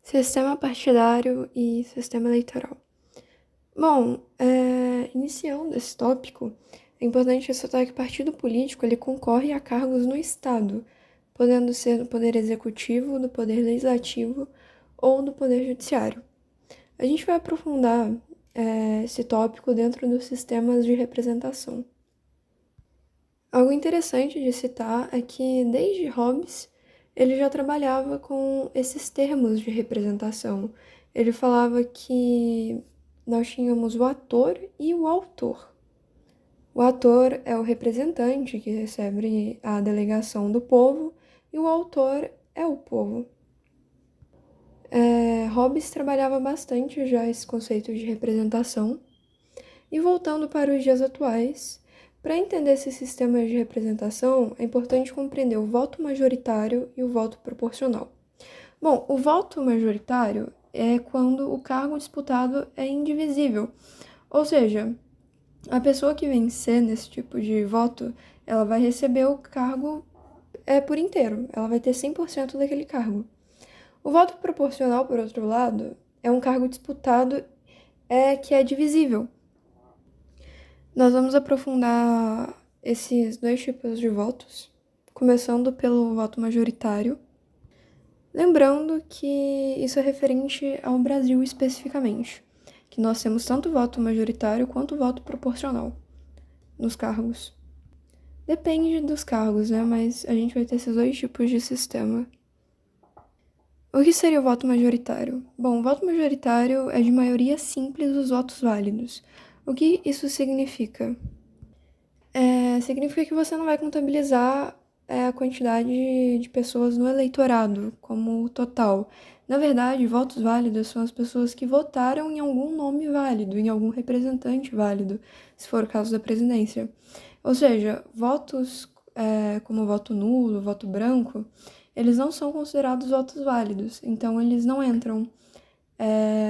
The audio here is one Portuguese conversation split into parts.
Sistema partidário e sistema eleitoral. Bom, iniciando esse tópico, é importante ressaltar que o partido político ele concorre a cargos no Estado, podendo ser no Poder Executivo, no Poder Legislativo ou no Poder Judiciário. A gente vai aprofundar esse tópico dentro dos sistemas de representação. Algo interessante de citar é que, desde Hobbes, ele já trabalhava com esses termos de representação. Ele falava que nós tínhamos o ator e o autor. O ator é o representante que recebe a delegação do povo e o autor é o povo. Hobbes trabalhava bastante já esse conceito de representação. E voltando para os dias atuais, para entender esses sistemas de representação, é importante compreender o voto majoritário e o voto proporcional. Bom, o voto majoritário é quando o cargo disputado é indivisível, ou seja, a pessoa que vencer nesse tipo de voto, ela vai receber o cargo por inteiro, ela vai ter 100% daquele cargo. O voto proporcional, por outro lado, é um cargo disputado que é divisível. Nós vamos aprofundar esses dois tipos de votos, começando pelo voto majoritário. Lembrando que isso é referente ao Brasil especificamente, que nós temos tanto voto majoritário quanto voto proporcional nos cargos. Depende dos cargos, né? Mas a gente vai ter esses dois tipos de sistema. O que seria o voto majoritário? Bom, o voto majoritário é de maioria simples dos votos válidos. O que isso significa? Significa que você não vai contabilizar a quantidade de pessoas no eleitorado como total. Na verdade, votos válidos são as pessoas que votaram em algum nome válido, em algum representante válido, se for o caso da presidência. Ou seja, votos como voto nulo, voto branco, eles não são considerados votos válidos, então eles não entram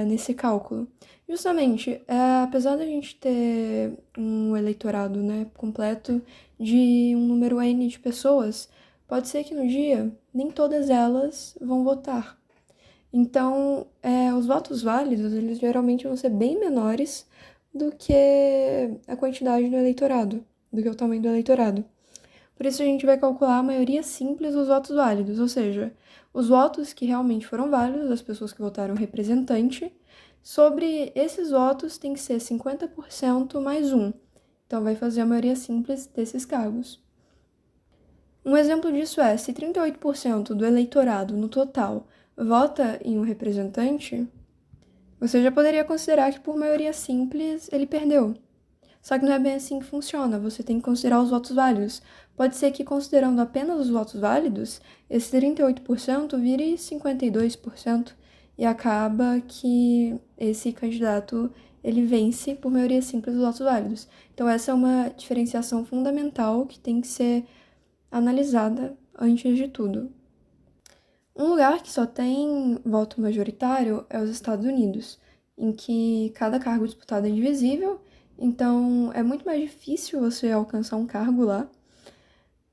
nesse cálculo. Justamente, apesar da gente ter um eleitorado, né, completo de um número N de pessoas, pode ser que no dia nem todas elas vão votar. Então, os votos válidos, eles geralmente vão ser bem menores do que a quantidade do eleitorado, do que o tamanho do eleitorado. Por isso a gente vai calcular a maioria simples dos votos válidos, ou seja, os votos que realmente foram válidos, das pessoas que votaram representante, sobre esses votos tem que ser 50% mais um. Então vai fazer a maioria simples desses cargos. Um exemplo disso é, se 38% do eleitorado no total vota em um representante, você já poderia considerar que por maioria simples ele perdeu. Só que não é bem assim que funciona, você tem que considerar os votos válidos. Pode ser que, considerando apenas os votos válidos, esse 38% vire 52% e acaba que esse candidato ele vence por maioria simples dos votos válidos. Então essa é uma diferenciação fundamental que tem que ser analisada antes de tudo. Um lugar que só tem voto majoritário é os Estados Unidos, em que cada cargo disputado é indivisível, então é muito mais difícil você alcançar um cargo lá.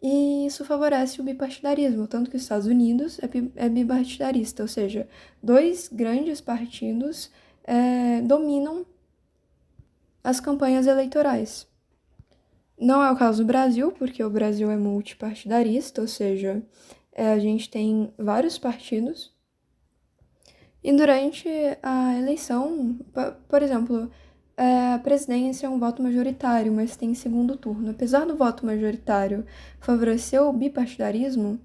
E isso favorece o bipartidarismo, tanto que os Estados Unidos é bipartidarista, ou seja, dois grandes partidos dominam as campanhas eleitorais. Não é o caso do Brasil, porque o Brasil é multipartidarista, ou seja, a gente tem vários partidos. E durante a eleição, por exemplo, a presidência é um voto majoritário, mas tem segundo turno. Apesar do voto majoritário favorecer o bipartidarismo,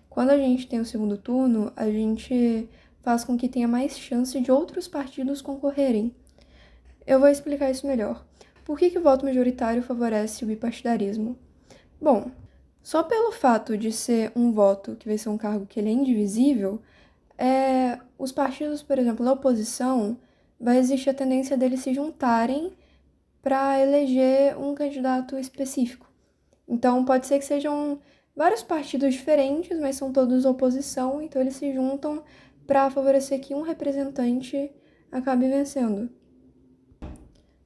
quando a gente tem o segundo turno, a gente faz com que tenha mais chance de outros partidos concorrerem. Eu vou explicar isso melhor. Por que o voto majoritário favorece o bipartidarismo? Bom, só pelo fato de ser um voto que vai ser um cargo que ele é indivisível, os partidos, por exemplo, da oposição, vai existir a tendência deles se juntarem para eleger um candidato específico. Então, pode ser que sejam vários partidos diferentes, mas são todos oposição, então eles se juntam para favorecer que um representante acabe vencendo.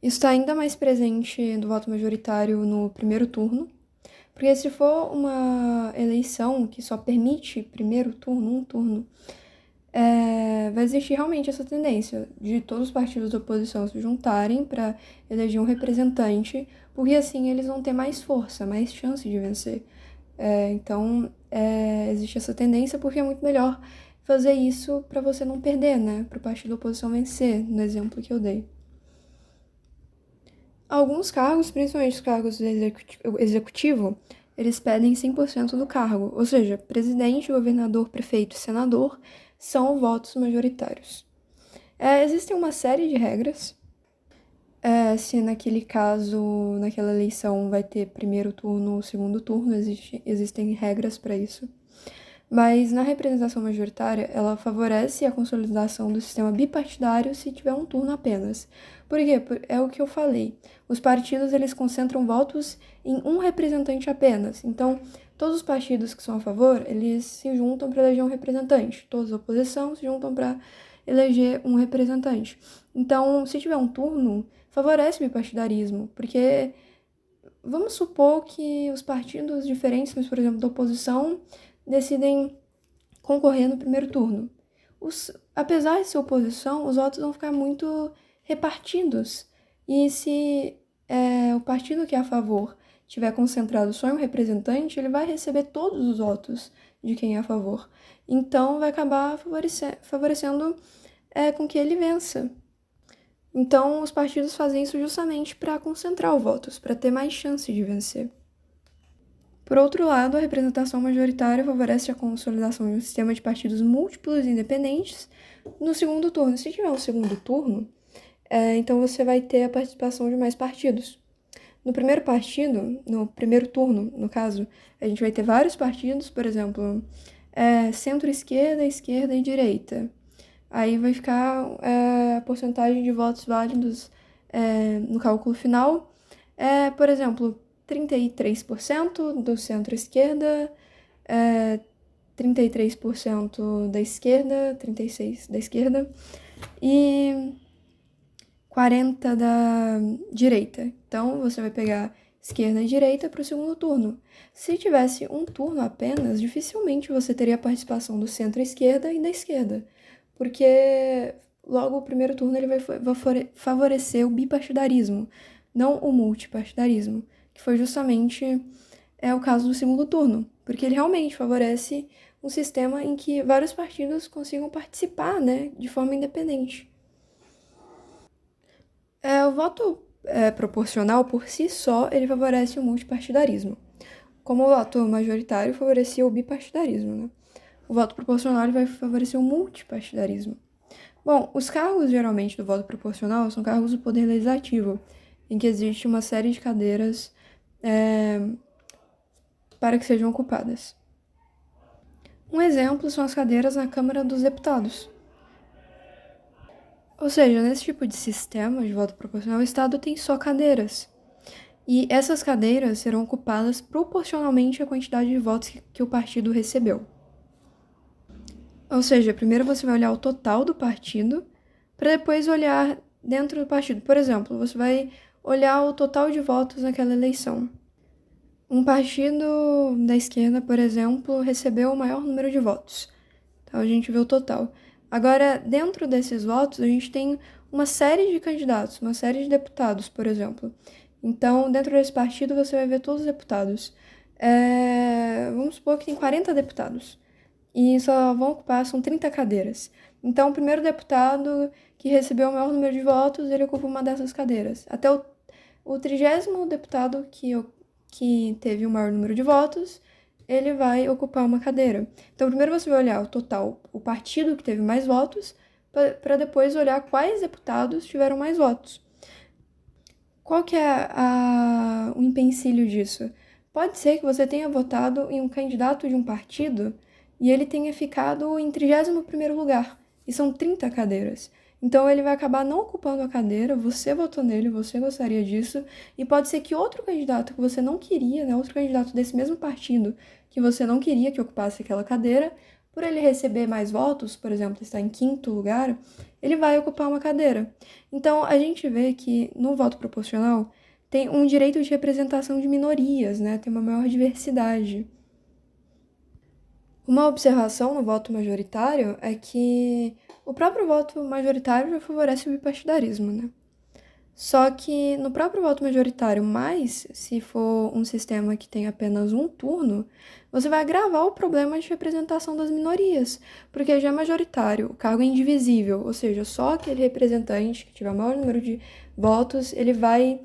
Isso está ainda mais presente do voto majoritário no primeiro turno, porque se for uma eleição que só permite primeiro turno, um turno, vai existir realmente essa tendência de todos os partidos da oposição se juntarem para eleger um representante, porque assim eles vão ter mais força, mais chance de vencer. Então, existe essa tendência porque é muito melhor fazer isso para você não perder, né? Para o partido da oposição vencer, no exemplo que eu dei. Alguns cargos, principalmente os cargos do executivo, eles pedem 100% do cargo, ou seja, presidente, governador, prefeito e senador são votos majoritários. Existem uma série de regras. Se naquele caso, naquela eleição vai ter primeiro turno ou segundo turno, existem regras para isso. Mas na representação majoritária, ela favorece a consolidação do sistema bipartidário se tiver um turno apenas. Por quê? É o que eu falei. Os partidos, eles concentram votos em um representante apenas. Então, todos os partidos que são a favor, eles se juntam para eleger um representante. Todos a oposição se juntam para eleger um representante. Então, se tiver um turno, favorece o bipartidarismo, porque vamos supor que os partidos diferentes, mas, por exemplo, da oposição, decidem concorrer no primeiro turno. Apesar de ser oposição, os votos vão ficar muito repartidos. E se o partido que é a favor tiver concentrado só em um representante, ele vai receber todos os votos de quem é a favor. Então, vai acabar favorecendo com que ele vença. Então, os partidos fazem isso justamente para concentrar os votos, para ter mais chance de vencer. Por outro lado, a representação majoritária favorece a consolidação de um sistema de partidos múltiplos e independentes no segundo turno. Se tiver um segundo turno, então você vai ter a participação de mais partidos. No primeiro turno, no caso, a gente vai ter vários partidos, por exemplo, centro-esquerda, esquerda e direita. Aí vai ficar a porcentagem de votos válidos no cálculo final. Por exemplo, 33% do centro-esquerda, 33% da esquerda, 36% da esquerda e 40% da direita. Então, você vai pegar esquerda e direita para o segundo turno. Se tivesse um turno apenas, dificilmente você teria a participação do centro-esquerda e da esquerda, porque logo o primeiro turno ele vai favorecer o bipartidarismo, não o multipartidarismo, que foi justamente o caso do segundo turno, porque ele realmente favorece um sistema em que vários partidos consigam participar, né, de forma independente. O voto proporcional, por si só, ele favorece o multipartidarismo, como o voto majoritário favorecia o bipartidarismo, né? O voto proporcional ele vai favorecer o multipartidarismo. Bom, os cargos, geralmente, do voto proporcional são cargos do poder legislativo, em que existe uma série de cadeiras para que sejam ocupadas. Um exemplo são as cadeiras na Câmara dos Deputados. Ou seja, nesse tipo de sistema de voto proporcional, o Estado tem só cadeiras. E essas cadeiras serão ocupadas proporcionalmente à quantidade de votos que o partido recebeu. Ou seja, primeiro você vai olhar o total do partido, para depois olhar dentro do partido. Por exemplo, você vai olhar o total de votos naquela eleição. Um partido da esquerda, por exemplo, recebeu o maior número de votos. Então, a gente vê o total. Agora, dentro desses votos, a gente tem uma série de candidatos, uma série de deputados, por exemplo. Então, dentro desse partido, você vai ver todos os deputados. Vamos supor que tem 40 deputados. E só vão ocupar, são 30 cadeiras. Então, o primeiro deputado que recebeu o maior número de votos, ele ocupa uma dessas cadeiras. Até o 30º deputado que teve o maior número de votos, ele vai ocupar uma cadeira. Então, primeiro você vai olhar o total, o partido que teve mais votos, para depois olhar quais deputados tiveram mais votos. Qual que é o empecilho disso? Pode ser que você tenha votado em um candidato de um partido e ele tenha ficado em 31º lugar, e são 30 cadeiras. Então, ele vai acabar não ocupando a cadeira, você votou nele, você gostaria disso, e pode ser que outro candidato que você não queria, né, outro candidato desse mesmo partido, que você não queria que ocupasse aquela cadeira, por ele receber mais votos, por exemplo, estar em 5º lugar, ele vai ocupar uma cadeira. Então, a gente vê que no voto proporcional tem um direito de representação de minorias, né, tem uma maior diversidade. Uma observação no voto majoritário é que o próprio voto majoritário já favorece o bipartidarismo, né? Só que no próprio voto majoritário, mas se for um sistema que tem apenas um turno, você vai agravar o problema de representação das minorias, porque já é majoritário, o cargo é indivisível, ou seja, só aquele representante que tiver o maior número de votos, ele vai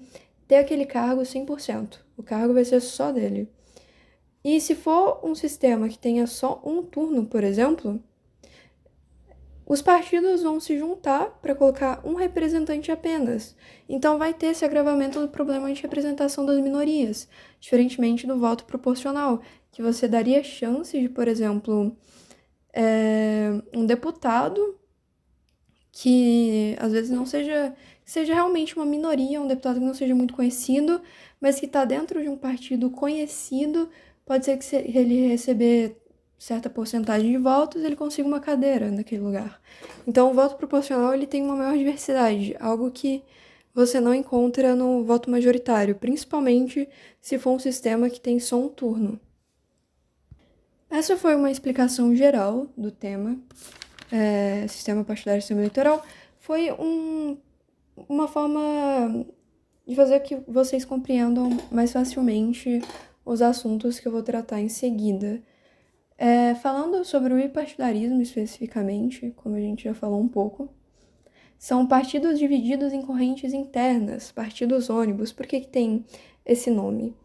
ter aquele cargo 100%. O cargo vai ser só dele. E se for um sistema que tenha só um turno, por exemplo, os partidos vão se juntar para colocar um representante apenas. Então vai ter esse agravamento do problema de representação das minorias, diferentemente do voto proporcional, que você daria chance de, por exemplo, um deputado que às vezes não seja realmente uma minoria, um deputado que não seja muito conhecido, mas que está dentro de um partido conhecido, pode ser que se ele receber certa porcentagem de votos, ele consiga uma cadeira naquele lugar. Então, o voto proporcional ele tem uma maior diversidade, algo que você não encontra no voto majoritário, principalmente se for um sistema que tem só um turno. Essa foi uma explicação geral do tema, sistema partidário e sistema eleitoral. Foi uma forma de fazer que vocês compreendam mais facilmente os assuntos que eu vou tratar em seguida. Falando sobre o bipartidarismo especificamente, como a gente já falou um pouco, são partidos divididos em correntes internas, partidos ônibus. Por que tem esse nome?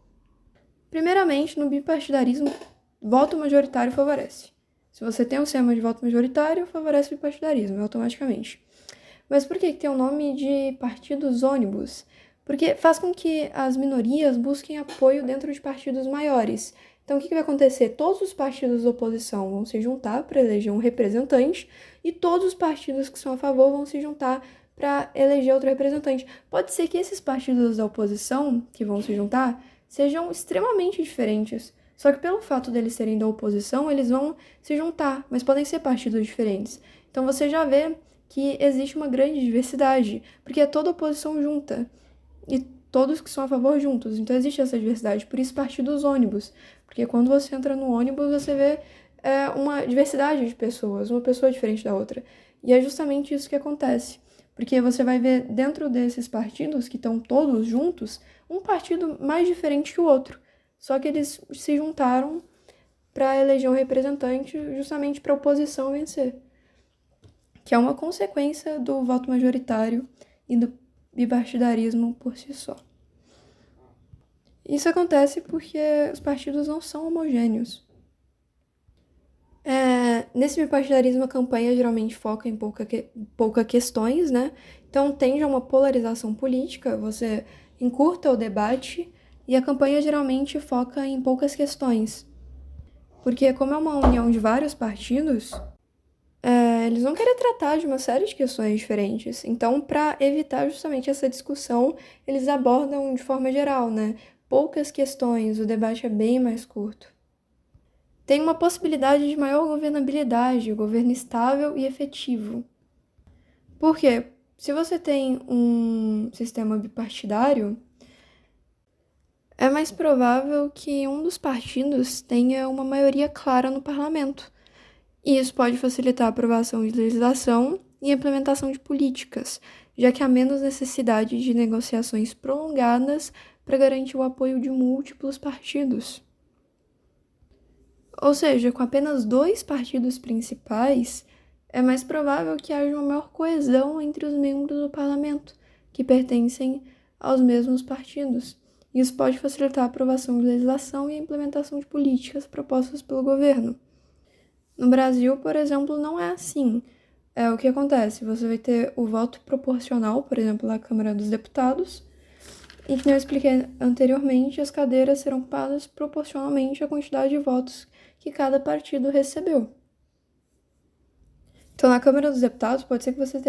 Primeiramente, no bipartidarismo, voto majoritário favorece. Se você tem um sistema de voto majoritário, favorece o bipartidarismo, automaticamente. Mas por que tem o nome de partidos ônibus? Porque faz com que as minorias busquem apoio dentro de partidos maiores. Então, o que vai acontecer? Todos os partidos da oposição vão se juntar para eleger um representante e todos os partidos que são a favor vão se juntar para eleger outro representante. Pode ser que esses partidos da oposição que vão se juntar sejam extremamente diferentes. Só que pelo fato deles serem da oposição, eles vão se juntar, mas podem ser partidos diferentes. Então você já vê que existe uma grande diversidade, porque é toda oposição junta e todos que são a favor juntos. Então existe essa diversidade, por isso partidos ônibus, porque quando você entra no ônibus você vê uma diversidade de pessoas, uma pessoa diferente da outra. E é justamente isso que acontece, porque você vai ver dentro desses partidos que estão todos juntos, um partido mais diferente que o outro, só que eles se juntaram para eleger um representante justamente para a oposição vencer, que é uma consequência do voto majoritário e do bipartidarismo por si só. Isso acontece porque os partidos não são homogêneos. Nesse bipartidarismo, a campanha geralmente foca em poucas questões, né? Então, tende a uma polarização política, você encurta o debate e a campanha geralmente foca em poucas questões. Porque, como é uma união de vários partidos, eles vão querer tratar de uma série de questões diferentes. Então, para evitar justamente essa discussão, eles abordam de forma geral, né? Poucas questões, o debate é bem mais curto. Tem uma possibilidade de maior governabilidade, o governo estável e efetivo. Por quê? Se você tem um sistema bipartidário, é mais provável que um dos partidos tenha uma maioria clara no parlamento. E isso pode facilitar a aprovação de legislação e a implementação de políticas, já que há menos necessidade de negociações prolongadas para garantir o apoio de múltiplos partidos. Ou seja, com apenas 2 partidos principais, é mais provável que haja uma maior coesão entre os membros do parlamento, que pertencem aos mesmos partidos. Isso pode facilitar a aprovação de legislação e a implementação de políticas propostas pelo governo. No Brasil, por exemplo, não é assim. O que acontece? Você vai ter o voto proporcional, por exemplo, na Câmara dos Deputados, e como eu expliquei anteriormente, as cadeiras serão ocupadas proporcionalmente à quantidade de votos que cada partido recebeu. Então, na Câmara dos Deputados, pode ser que você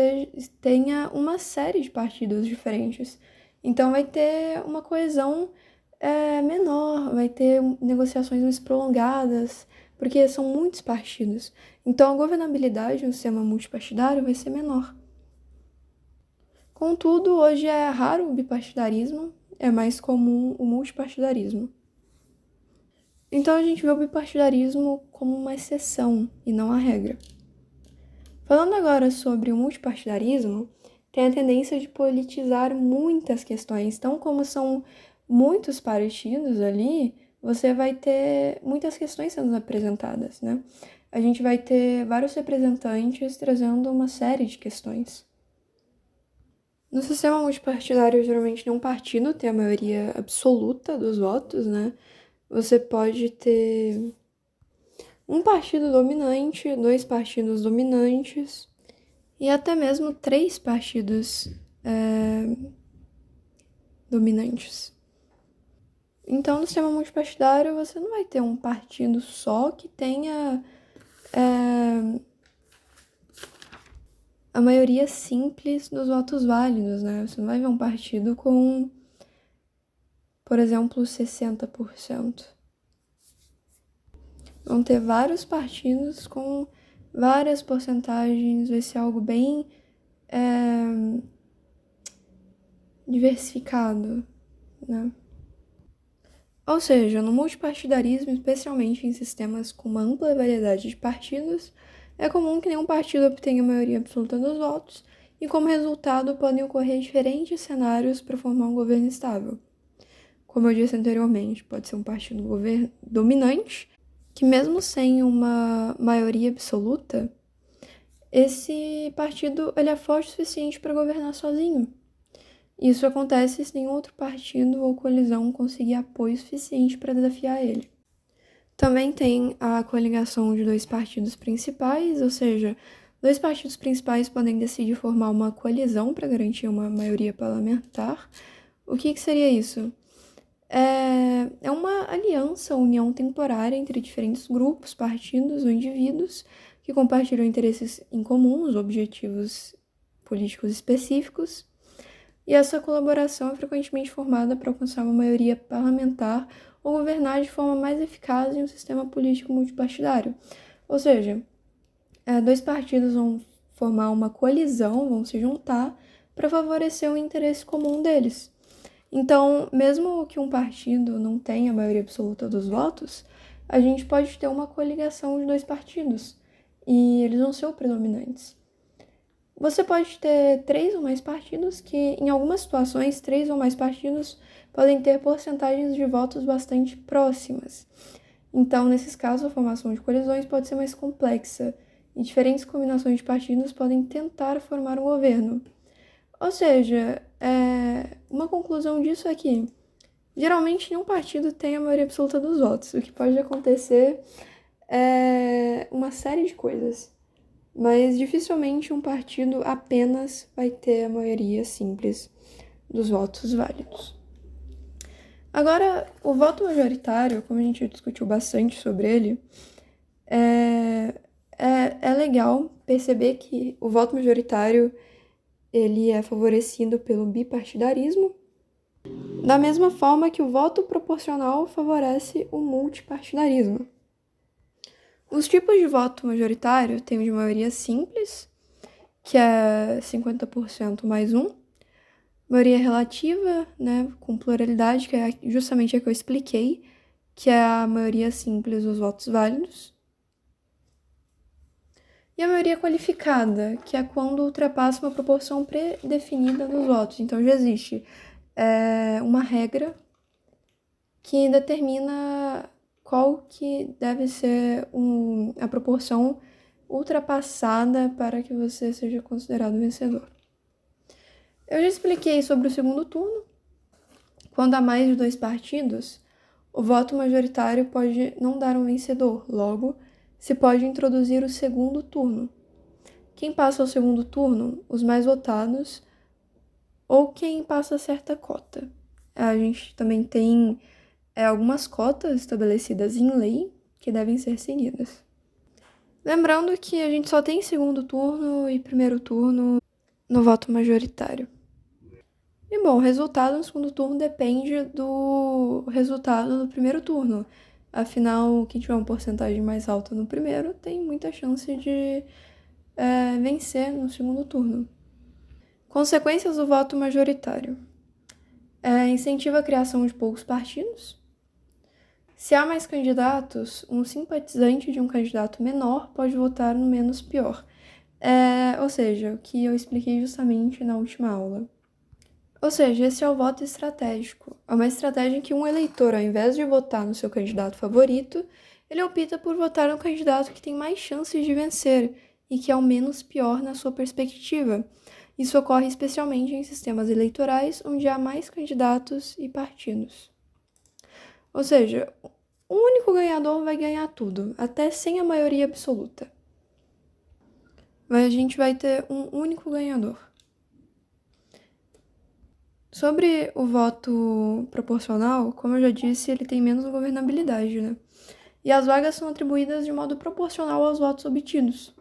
tenha uma série de partidos diferentes. Então, vai ter uma coesão menor, vai ter negociações mais prolongadas, porque são muitos partidos. Então, a governabilidade no sistema multipartidário vai ser menor. Contudo, hoje é raro o bipartidarismo, é mais comum o multipartidarismo. Então a gente vê o bipartidarismo como uma exceção e não a regra. Falando agora sobre o multipartidarismo, tem a tendência de politizar muitas questões. Então, como são muitos partidos ali, você vai ter muitas questões sendo apresentadas, né? A gente vai ter vários representantes trazendo uma série de questões. No sistema multipartidário, geralmente nenhum partido tem a maioria absoluta dos votos, né? Você pode ter um partido dominante, dois partidos dominantes e até mesmo três partidos dominantes. Então, no sistema multipartidário, você não vai ter um partido só que tenha a maioria simples dos votos válidos, né? Você não vai ver um partido com, por exemplo, 60%. Vão ter vários partidos com várias porcentagens, vai ser algo bem diversificado, né? Ou seja, no multipartidarismo, especialmente em sistemas com uma ampla variedade de partidos, é comum que nenhum partido obtenha a maioria absoluta dos votos e, como resultado, podem ocorrer diferentes cenários para formar um governo estável. Como eu disse anteriormente, pode ser um partido dominante, que mesmo sem uma maioria absoluta, esse partido ele é forte o suficiente para governar sozinho. Isso acontece se nenhum outro partido ou colisão conseguir apoio suficiente para desafiar ele. Também tem a coligação de dois partidos principais, ou seja, dois partidos principais podem decidir formar uma coalizão para garantir uma maioria parlamentar. O que seria isso? É uma aliança, união temporária entre diferentes grupos, partidos ou indivíduos que compartilham interesses em comuns, objetivos políticos específicos. E essa colaboração é frequentemente formada para alcançar uma maioria parlamentar ou governar de forma mais eficaz em um sistema político multipartidário. Ou seja, dois partidos vão formar uma coalizão, vão se juntar para favorecer o interesse comum deles. Então, mesmo que um partido não tenha a maioria absoluta dos votos, a gente pode ter uma coligação de dois partidos e eles vão ser os predominantes. Você pode ter três ou mais partidos que, em algumas situações, três ou mais partidos podem ter porcentagens de votos bastante próximas. Então, nesses casos, a formação de coalizões pode ser mais complexa e diferentes combinações de partidos podem tentar formar um governo. Ou seja, uma conclusão disso é que, geralmente, nenhum partido tem a maioria absoluta dos votos. O que pode acontecer é uma série de coisas. Mas dificilmente um partido apenas vai ter a maioria simples dos votos válidos. Agora, o voto majoritário, como a gente discutiu bastante sobre ele, é legal perceber que o voto majoritário ele é favorecido pelo bipartidarismo, da mesma forma que o voto proporcional favorece o multipartidarismo. Os tipos de voto majoritário têm o de maioria simples, que é 50% mais um, maioria relativa, né, com pluralidade, que é justamente a que eu expliquei, que é a maioria simples dos votos válidos, e a maioria qualificada, que é quando ultrapassa uma proporção pré-definida dos votos. Então já existe uma regra que determina qual que deve ser a proporção ultrapassada para que você seja considerado vencedor. Eu já expliquei sobre o segundo turno. Quando há mais de dois partidos, o voto majoritário pode não dar um vencedor, logo, se pode introduzir o segundo turno. Quem passa ao segundo turno? Os mais votados ou quem passa certa cota. A gente também tem algumas cotas estabelecidas em lei que devem ser seguidas. Lembrando que a gente só tem segundo turno e primeiro turno no voto majoritário. E bom, o resultado no segundo turno depende do resultado do primeiro turno. Afinal, quem tiver uma porcentagem mais alta no primeiro tem muita chance de vencer no segundo turno. Consequências do voto majoritário. Incentiva a criação de poucos partidos. Se há mais candidatos, um simpatizante de um candidato menor pode votar no menos pior. Ou seja, o que eu expliquei justamente na última aula. Ou seja, esse é o voto estratégico. É uma estratégia em que um eleitor, ao invés de votar no seu candidato favorito, ele opta por votar no candidato que tem mais chances de vencer e que é o menos pior na sua perspectiva. Isso ocorre especialmente em sistemas eleitorais onde há mais candidatos e partidos. Ou seja, um único ganhador vai ganhar tudo, até sem a maioria absoluta. Mas a gente vai ter um único ganhador. Sobre o voto proporcional, como eu já disse, ele tem menos governabilidade, né? E as vagas são atribuídas de modo proporcional aos votos obtidos.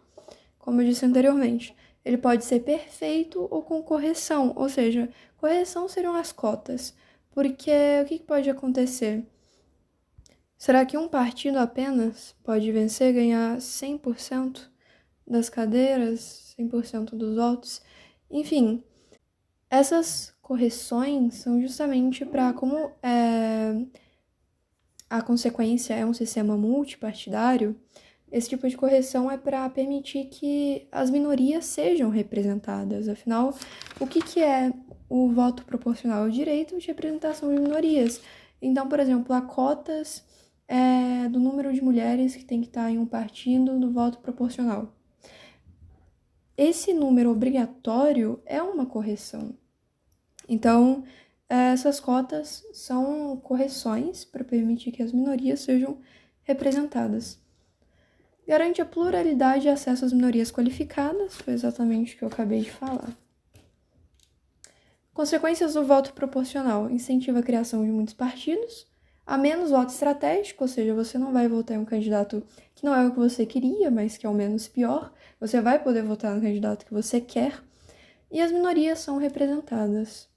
Como eu disse anteriormente, ele pode ser perfeito ou com correção, ou seja, correção seriam as cotas. Porque o que pode acontecer? Será que um partido apenas pode vencer, ganhar 100% das cadeiras, 100% dos votos? Enfim, essas correções são justamente para, como a consequência é um sistema multipartidário, esse tipo de correção é para permitir que as minorias sejam representadas. Afinal, o que é o voto proporcional? O direito de representação de minorias. Então, por exemplo, há cotas do número de mulheres que tem que estar em um partido do voto proporcional. Esse número obrigatório é uma correção. Então, essas cotas são correções para permitir que as minorias sejam representadas. Garante a pluralidade e acesso às minorias qualificadas, foi exatamente o que eu acabei de falar. Consequências do voto proporcional: incentiva a criação de muitos partidos, há menos voto estratégico, ou seja, você não vai votar em um candidato que não é o que você queria, mas que é o menos pior, você vai poder votar no candidato que você quer, e as minorias são representadas.